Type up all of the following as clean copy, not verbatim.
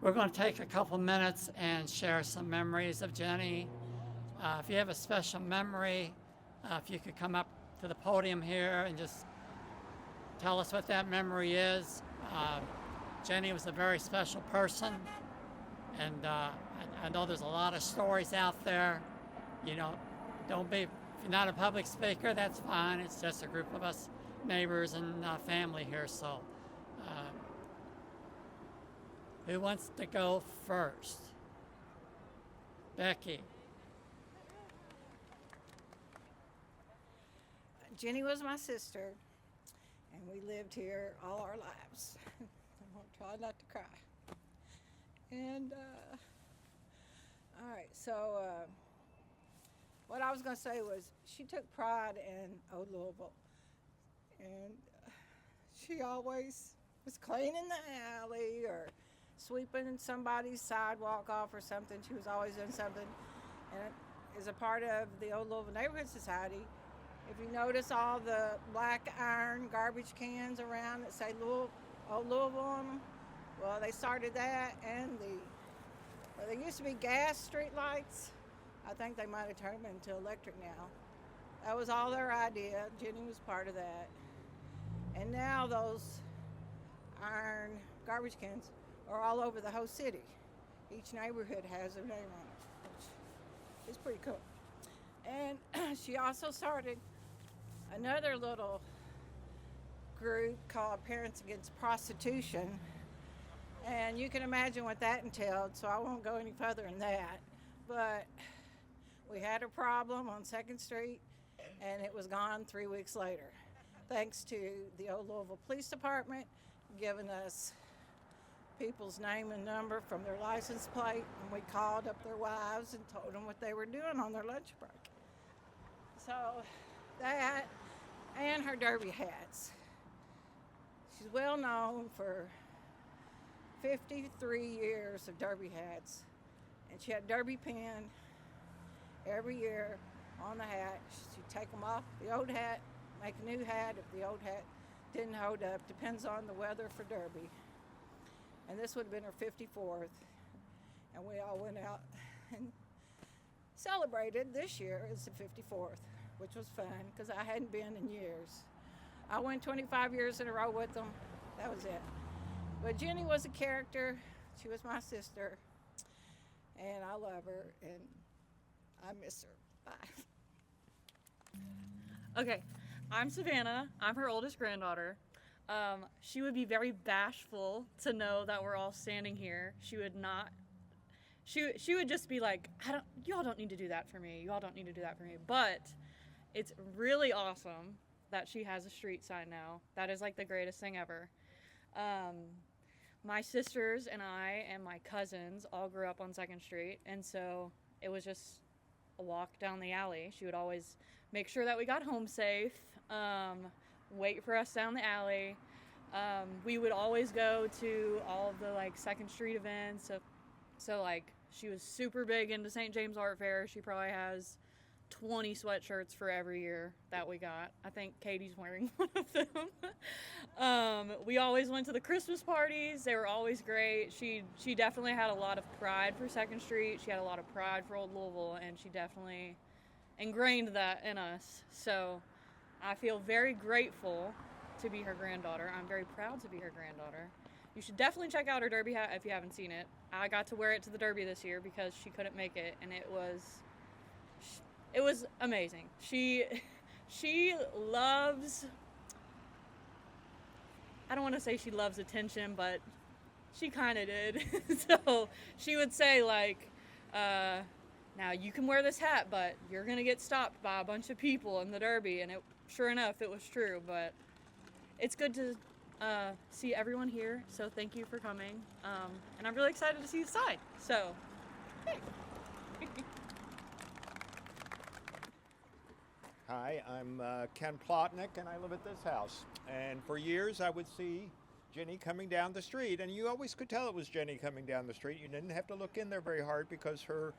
We're going to take a couple minutes and share some memories of Ginny. If you have a special memory, if you could come up to the podium here and just tell us what that memory is. Ginny was a very special person, and I know there's a lot of stories out there. You know, don't be, if you're not a public speaker, that's fine. It's just a group of us neighbors and family here. So who wants to go first? Becky. Ginny was my sister, and we lived here all our lives. I'll try not to cry. And, all right, so what I was going to say was she took pride in Old Louisville, and she always was cleaning the alley or sweeping somebody's sidewalk off or something. She was always doing something, and as a part of the Old Louisville Neighborhood Society, if you notice all the black iron garbage cans around that say Old Louisville on them, well, they started that, and there used to be gas street lights. I think they might have turned them into electric now. That was all their idea. Ginny was part of that. And now those iron garbage cans are all over the whole city. Each neighborhood has their name on it, which is pretty cool. And she also started another little group called Parents Against Prostitution. And you can imagine what that entailed, so I won't go any further than that. But we had a problem on 2nd Street, and it was gone 3 weeks later, thanks to the Old Louisville Police Department giving us people's name and number from their license plate, and we called up their wives and told them what they were doing on their lunch break. So that, and her derby hats. She's well known for 53 years of derby hats, and she had derby pin every year on the hat. She'd take them off the old hat, make a new hat if the old hat didn't hold up. Depends on the weather for derby. And this would have been her 54th, and we all went out and celebrated this year as the 54th, which was fun because I hadn't been in years. I went 25 years in a row with them. That was it. But Ginny was a character. She was my sister, and I love her, and I miss her. Bye. Okay, I'm Savannah. I'm her oldest granddaughter. She would be very bashful to know that we're all standing here. She would not. She would just be like, y'all don't need to do that for me. Y'all don't need to do that for me. But it's really awesome that she has a street sign now. That is like the greatest thing ever. My sisters and I and my cousins all grew up on 2nd Street, and so it was just a walk down the alley. She would always make sure that we got home safe, wait for us down the alley. We would always go to all of the like 2nd Street events. So like she was super big into St. James Art Fair. She probably has 20 sweatshirts for every year that we got. I think Katie's wearing one of them. We always went to the Christmas parties. They were always great. She definitely had a lot of pride for 2nd Street. She had a lot of pride for Old Louisville, and she definitely ingrained that in us. So I feel very grateful to be her granddaughter. I'm very proud to be her granddaughter. You should definitely check out her derby hat if you haven't seen it. I got to wear it to the derby this year because she couldn't make it, and it was amazing. She loves, I don't want to say she loves attention, but she kind of did. So she would say like, now you can wear this hat, but you're going to get stopped by a bunch of people in the derby. And sure enough, it was true. But it's good to see everyone here. So thank you for coming. And I'm really excited to see the side. So, hey. Hi, I'm Ken Plotnick, and I live at this house. And for years, I would see Ginny coming down the street, and you always could tell it was Ginny coming down the street. You didn't have to look in there very hard because her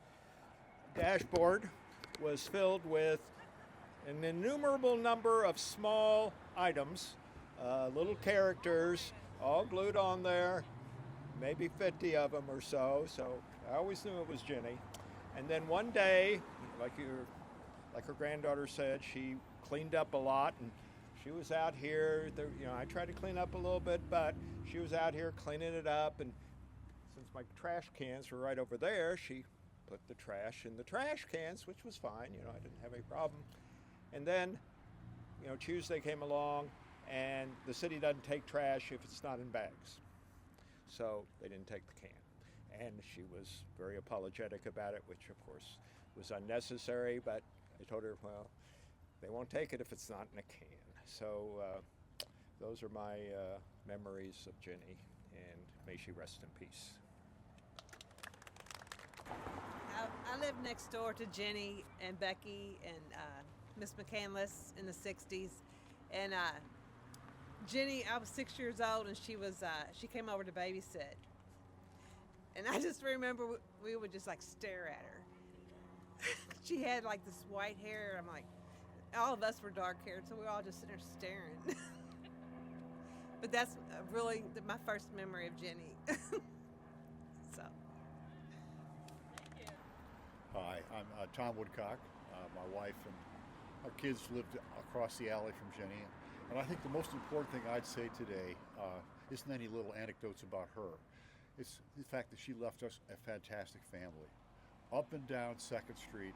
dashboard was filled with an innumerable number of small items, little characters, all glued on there, maybe 50 of them or so. So I always knew it was Ginny. And then one day, like her granddaughter said, she cleaned up a lot, and she was out here. I tried to clean up a little bit, but she was out here cleaning it up. And since my trash cans were right over there, she put the trash in the trash cans, which was fine. I didn't have any problem. And then, Tuesday came along, and the city doesn't take trash if it's not in bags. So they didn't take the can. And she was very apologetic about it, which of course was unnecessary, but I told her, well, they won't take it if it's not in a can. So those are my memories of Ginny, and may she rest in peace. I lived next door to Ginny and Becky and Miss McCandless in the 60s. And Ginny, I was 6 years old, and she came over to babysit. And I just remember we would just like stare at her. She had like this white hair. I'm like, all of us were dark haired, so we were all just sitting there staring. But that's really my first memory of Ginny. So. Hi, I'm Tom Woodcock. My wife and our kids lived across the alley from Ginny. And I think the most important thing I'd say today isn't any little anecdotes about her. It's the fact that she left us a fantastic family. Up and down 2nd Street,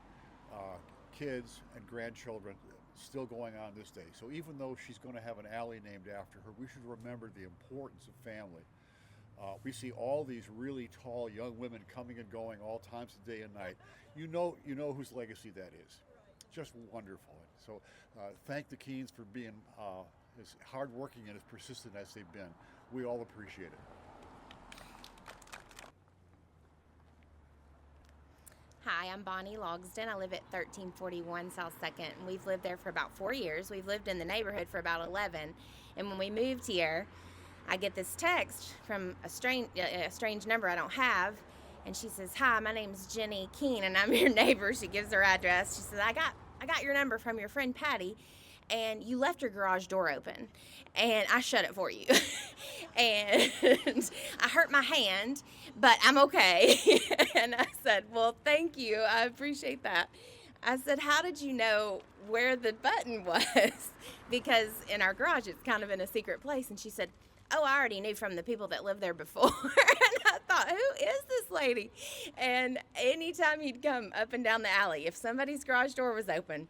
kids and grandchildren still going on this day. So even though she's going to have an alley named after her, we should remember the importance of family. We see all these really tall young women coming and going all times of day and night. You know whose legacy that is. Just wonderful. So thank the Keens for being as hardworking and as persistent as they've been. We all appreciate it. Hi, I'm Bonnie Logsden. I live at 1341 South 2nd, and we've lived there for about 4 years. We've lived in the neighborhood for about 11, and when we moved here, I get this text from a strange number I don't have, and she says, "Hi, my name's Ginny Keen, and I'm your neighbor." She gives her address. She says, I got your number from your friend Patty, and you left your garage door open, and I shut it for you. And I hurt my hand, but I'm okay. And I said, well, thank you. I appreciate that. I said, how did you know where the button was? Because in our garage, it's kind of in a secret place. And she said, oh, I already knew from the people that lived there before. And I thought, who is this lady? And anytime you'd come up and down the alley, if somebody's garage door was open,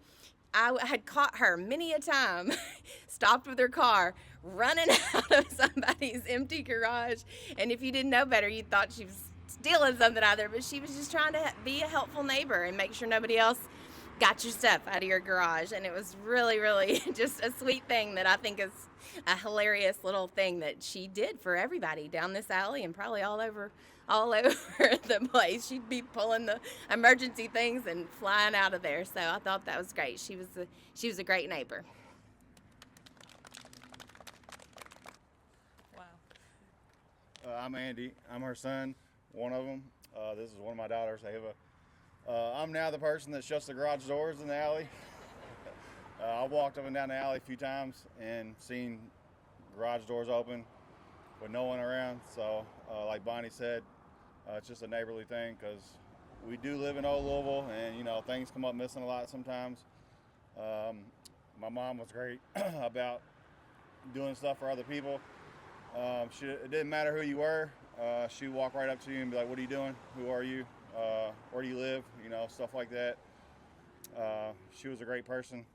I had caught her many a time, stopped with her car, running out of somebody's empty garage. And if you didn't know better, you thought she was stealing something out of there. But she was just trying to be a helpful neighbor and make sure nobody else got your stuff out of your garage. And it was really, really just a sweet thing that I think is a hilarious little thing that she did for everybody down this alley and probably all over the place. She'd be pulling the emergency things and flying out of there. So I thought that was great. She was a great neighbor. Wow. I'm Andy. I'm her son, one of them. This is one of my daughters, Ava. I'm now the person that shuts the garage doors in the alley. I walked up and down the alley a few times and seen garage doors open with no one around. So like Bonnie said, it's just a neighborly thing because we do live in Old Louisville, and things come up missing a lot sometimes. My mom was great about doing stuff for other people. It didn't matter who you were. She'd walk right up to you and be like, what are you doing? Who are you? Where do you live? Stuff like that. She was a great person.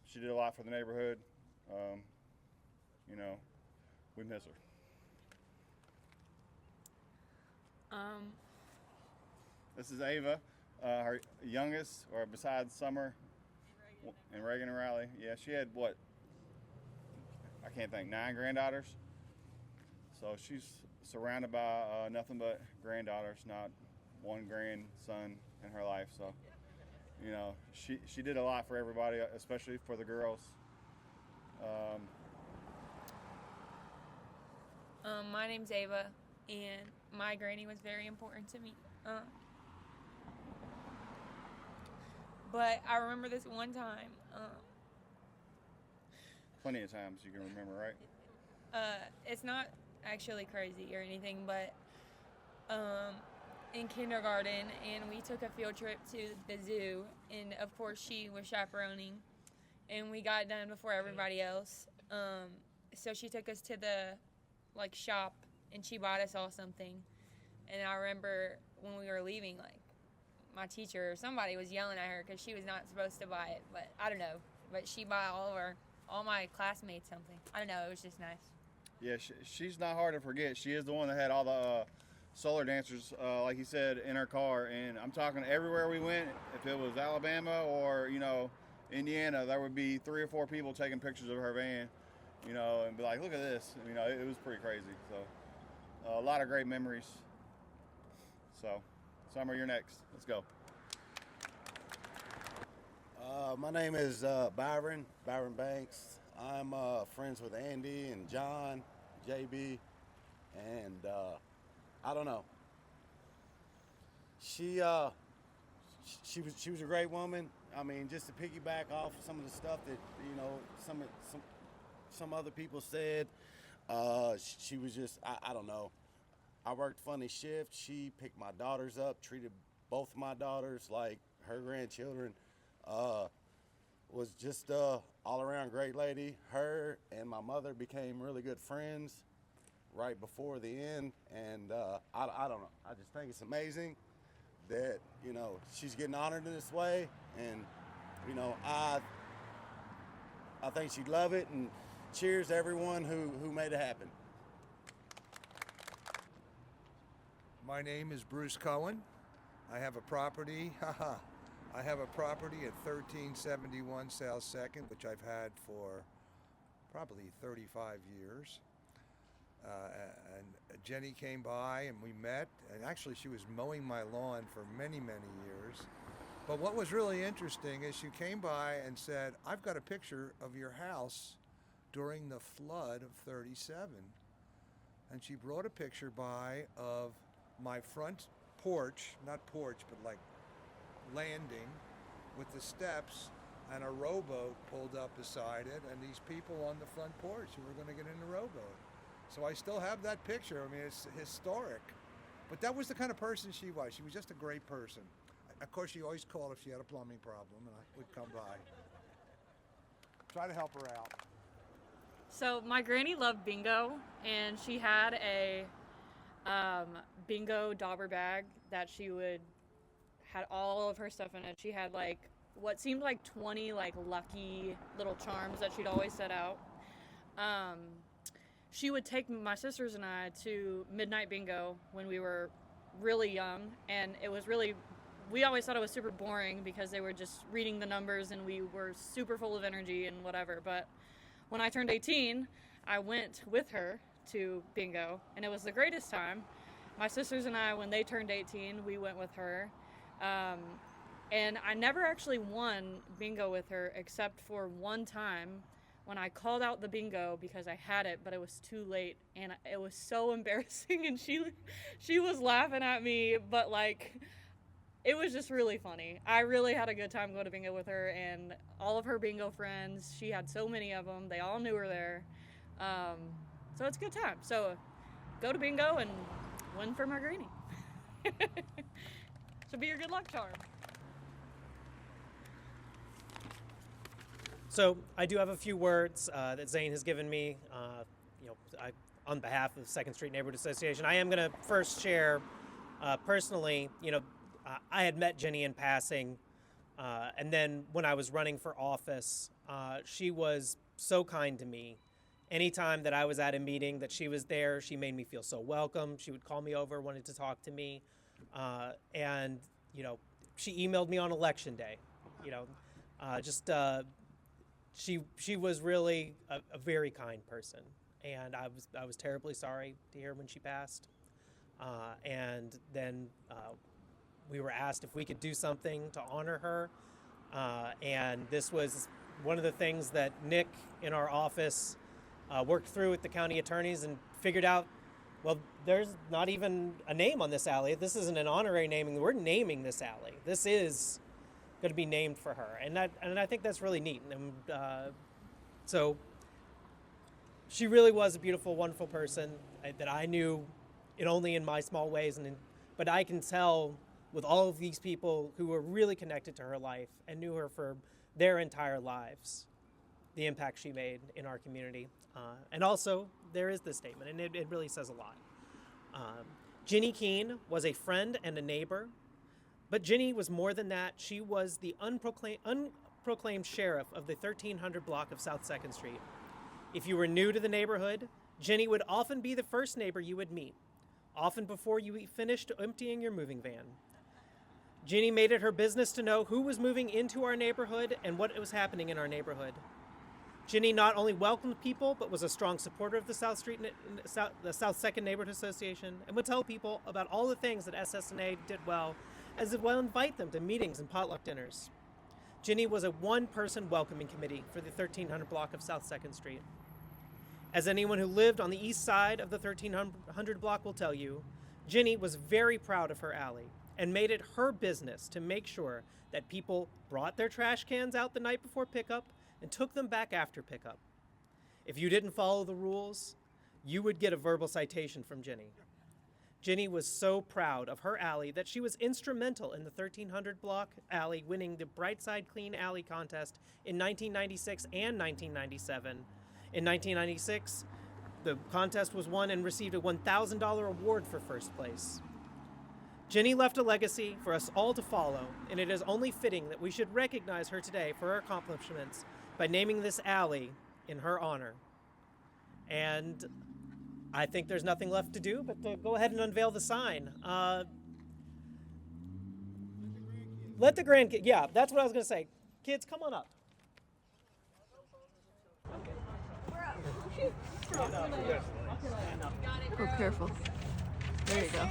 She did a lot for the neighborhood. We miss her. This is Ava, her youngest, or besides Summer and Reagan and Riley. Yeah, she had what? I can't think, 9 granddaughters. So she's surrounded by nothing but granddaughters, not one grandson in her life. So, she did a lot for everybody, especially for the girls. My name's Ava, and my granny was very important to me. But I remember this one time. Plenty of times you can remember, right? It's not actually crazy or anything, but in kindergarten, and we took a field trip to the zoo, and of course she was chaperoning, and we got done before everybody else. So she took us to the shop, and she bought us all something. And I remember when we were leaving, my teacher or somebody was yelling at her because she was not supposed to buy it, but I don't know. But she bought all my classmates something. I don't know. It was just nice. Yeah, she's not hard to forget. She is the one that had all the solar dancers, like he said, in her car. And I'm talking everywhere we went. If it was Alabama or Indiana, there would be 3 or 4 people taking pictures of her van, and be like, "Look at this." It was pretty crazy. So a lot of great memories. So, Summer, you're next. Let's go. My name is Byron Banks. I'm friends with Andy and John, JB, and I don't know. She was a great woman. I mean, just to piggyback off some of the stuff that some other people said, she was just I don't know. I worked funny shift. She picked my daughters up, treated both my daughters like her grandchildren. Was just all around great lady. Her and my mother became really good friends right before the end, and I don't know. I just think it's amazing that she's getting honored in this way, and I think she'd love it. And cheers to everyone who made it happen. My name is Bruce Cohen. I have a property. I have a property at 1371 South 2nd, which I've had for probably 35 years. And Jenny came by and we met, and actually she was mowing my lawn for many, many years. But what was really interesting is she came by and said, "I've got a picture of your house during the flood of 37. And she brought a picture by of my front porch, not porch, but landing with the steps and a rowboat pulled up beside it, and these people on the front porch who were going to get in the rowboat." So I still have that picture. I mean, it's historic. But that was the kind of person she was. She was just a great person. Of course, she always called if she had a plumbing problem, and I would come by. Try to help her out. So my granny loved bingo, and she had a bingo dauber bag that she had all of her stuff in it. She had what seemed like 20 lucky little charms that she'd always set out. She would take my sisters and I to midnight bingo when we were really young, and we always thought it was super boring because they were just reading the numbers and we were super full of energy and whatever. But when I turned 18, I went with her to bingo, and it was the greatest time. My sisters and I, when they turned 18, we went with her. And I never actually won bingo with her except for one time when I called out the bingo because I had it, but it was too late, and it was so embarrassing, and she was laughing at me, but it was just really funny. I really had a good time going to bingo with her, and all of her bingo friends, she had so many of them, they all knew her there. So it's a good time. So go to bingo and win for my granny. She'll be your good luck charm. So I do have a few words that Zane has given me, on behalf of the 2nd Street Neighborhood Association. I am going to first share personally, I had met Ginny in passing, and then when I was running for office, she was so kind to me. Anytime that I was at a meeting that she was there, she made me feel so welcome. She would call me over, wanted to talk to me, and she emailed me on election day. She was really a very kind person, and I was terribly sorry to hear when she passed. And then we were asked if we could do something to honor her, and this was one of the things that Nick in our office worked through with the county attorneys and figured out, well, there's not even a name on this alley. This isn't an honorary naming. We're naming this alley. This is going to be named for her, and I think that's really neat. And so she really was a beautiful, wonderful person that I knew it only in my small ways, but I can tell with all of these people who were really connected to her life and knew her for their entire lives, the impact she made in our community. And also, there is this statement, and it really says a lot. Ginny Keen was a friend and a neighbor, but Ginny was more than that. She was the unproclaimed sheriff of the 1300 block of South 2nd Street. If you were new to the neighborhood, Ginny would often be the first neighbor you would meet, often before you finished emptying your moving van. Ginny made it her business to know who was moving into our neighborhood and what was happening in our neighborhood. Ginny not only welcomed people, but was a strong supporter of the South 2nd Neighborhood Association, and would tell people about all the things that SSNA did well, as well invite them to meetings and potluck dinners. Ginny was a one-person welcoming committee for the 1300 block of South 2nd Street. As anyone who lived on the east side of the 1300 block will tell you, Ginny was very proud of her alley and made it her business to make sure that people brought their trash cans out the night before pickup and took them back after pickup. If you didn't follow the rules, you would get a verbal citation from Ginny. Ginny was so proud of her alley that she was instrumental in the 1300 block alley winning the Brightside Clean Alley contest in 1996 and 1997. In 1996, the contest was won and received a $1,000 award for first place. Ginny left a legacy for us all to follow, and it is only fitting that we should recognize her today for her accomplishments by naming this alley in her honor. And I think there's nothing left to do but to go ahead and unveil the sign. Let the grandkids, yeah, that's what I was going to say. Kids, come on up. Oh, careful. There you go.